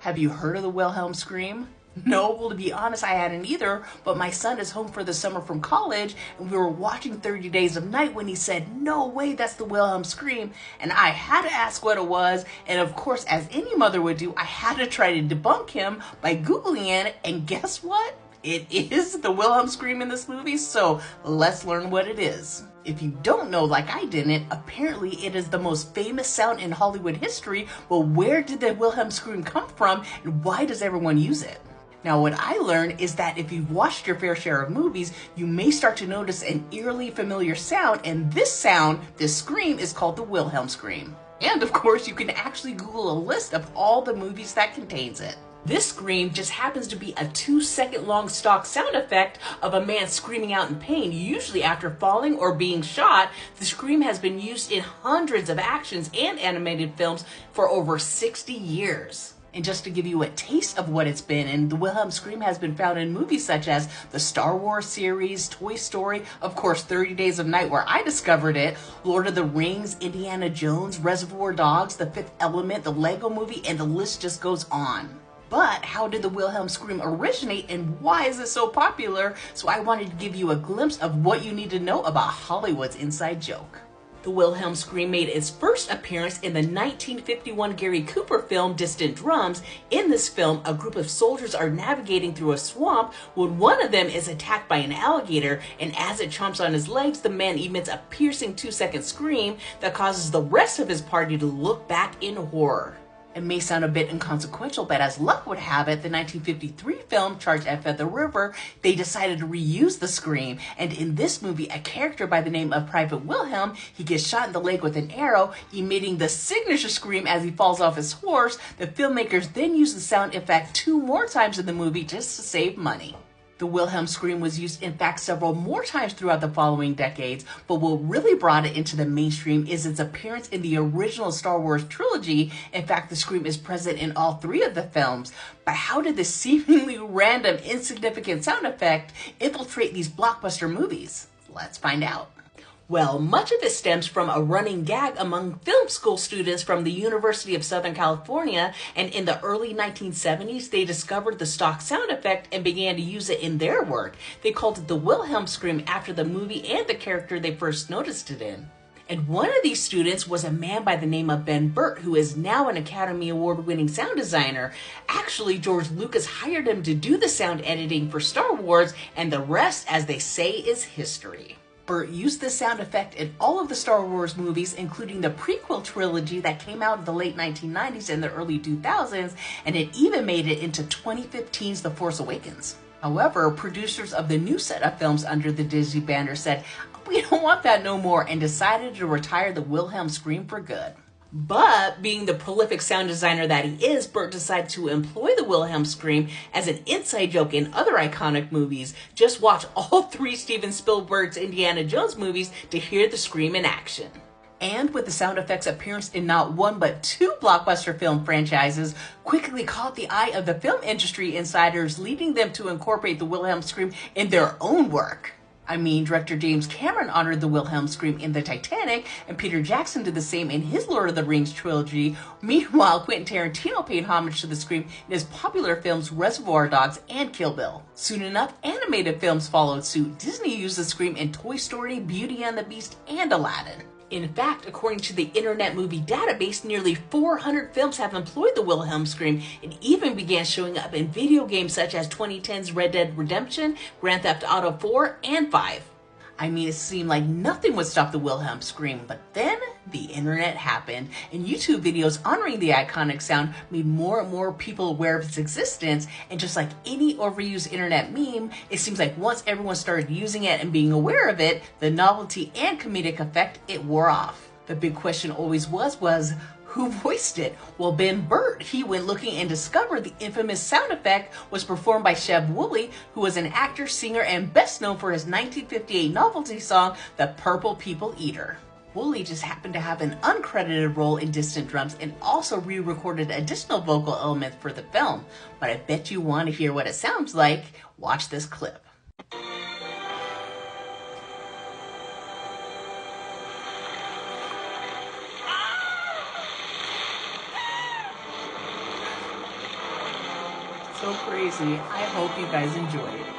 Have you heard of the Wilhelm Scream? No, well, to be honest, I hadn't either, but my son is home for the summer from college, and we were watching 30 Days of Night when he said, "No way, that's the Wilhelm Scream," and I had to ask what it was, and of course, as any mother would do, I had to try to debunk him by Googling it, and guess what? It is the Wilhelm Scream in this movie, so let's learn what it is. If you don't know, like I didn't, apparently it is the most famous sound in Hollywood history, but where did the Wilhelm Scream come from, and why does everyone use it? Now, what I learned is that if you've watched your fair share of movies, you may start to notice an eerily familiar sound, and this sound, this scream, is called the Wilhelm Scream. And of course, you can actually Google a list of all the movies that contains it. This scream just happens to be a 2-second long stock sound effect of a man screaming out in pain, usually after falling or being shot. The scream has been used in hundreds of actions and animated films for over 60 years. And just to give you a taste of what it's been, and the Wilhelm Scream has been found in movies such as the Star Wars series, Toy Story, of course 30 Days of Night where I discovered it, Lord of the Rings, Indiana Jones, Reservoir Dogs, The Fifth Element, the Lego Movie, and the list just goes on. But how did the Wilhelm Scream originate and why is it so popular? So I wanted to give you a glimpse of what you need to know about Hollywood's inside joke. The Wilhelm Scream made its first appearance in the 1951 Gary Cooper film Distant Drums. In this film, a group of soldiers are navigating through a swamp when one of them is attacked by an alligator, and as it chomps on his legs, the man emits a piercing 2-second scream that causes the rest of his party to look back in horror. It may sound a bit inconsequential, but as luck would have it, the 1953 film Charge at Feather River, they decided to reuse the scream. And in this movie, a character by the name of Private Wilhelm, he gets shot in the leg with an arrow, emitting the signature scream as he falls off his horse. The filmmakers then used the sound effect 2 more times in the movie just to save money. The Wilhelm Scream was used, in fact, several more times throughout the following decades, but what really brought it into the mainstream is its appearance in the original Star Wars trilogy. In fact, the scream is present in all 3 of the films. But how did this seemingly random, insignificant sound effect infiltrate these blockbuster movies? Let's find out. Well, much of it stems from a running gag among film school students from the University of Southern California, and in the early 1970s, they discovered the stock sound effect and began to use it in their work. They called it the Wilhelm Scream after the movie and the character they first noticed it in. And one of these students was a man by the name of Ben Burtt, who is now an Academy Award-winning sound designer. Actually, George Lucas hired him to do the sound editing for Star Wars, and the rest, as they say, is history. Burtt used this sound effect in all of the Star Wars movies, including the prequel trilogy that came out in the late 1990s and the early 2000s, and it even made it into 2015's The Force Awakens. However, producers of the new set of films under the Disney banner said, "We don't want that no more," and decided to retire the Wilhelm Scream for good. But being the prolific sound designer that he is, Burtt decided to employ the Wilhelm Scream as an inside joke in other iconic movies. Just watch all 3 Steven Spielberg's Indiana Jones movies to hear the scream in action. And with the sound effects appearance in not 1 but 2 blockbuster film franchises, quickly caught the eye of the film industry insiders, leading them to incorporate the Wilhelm Scream in their own work. I mean, director James Cameron honored the Wilhelm Scream in the Titanic, and Peter Jackson did the same in his Lord of the Rings trilogy. Meanwhile, Quentin Tarantino paid homage to the scream in his popular films Reservoir Dogs and Kill Bill. Soon enough, animated films followed suit. Disney used the scream in Toy Story, Beauty and the Beast, and Aladdin. In fact, according to the Internet Movie Database, nearly 400 films have employed the Wilhelm Scream. It even began showing up in video games such as 2010's Red Dead Redemption, Grand Theft Auto 4, and 5. I mean, it seemed like nothing would stop the Wilhelm Scream, but then the internet happened, and YouTube videos honoring the iconic sound made more and more people aware of its existence, and just like any overused internet meme, it seems like once everyone started using it and being aware of it, the novelty and comedic effect, it wore off. The big question always was, who voiced it? Well, Ben Burtt, he went looking and discovered the infamous sound effect was performed by Chev Woolley, who was an actor, singer, and best known for his 1958 novelty song, The Purple People Eater. Woolley just happened to have an uncredited role in Distant Drums and also re-recorded additional vocal elements for the film. But I bet you want to hear what it sounds like. Watch this clip. So crazy. I hope you guys enjoyed.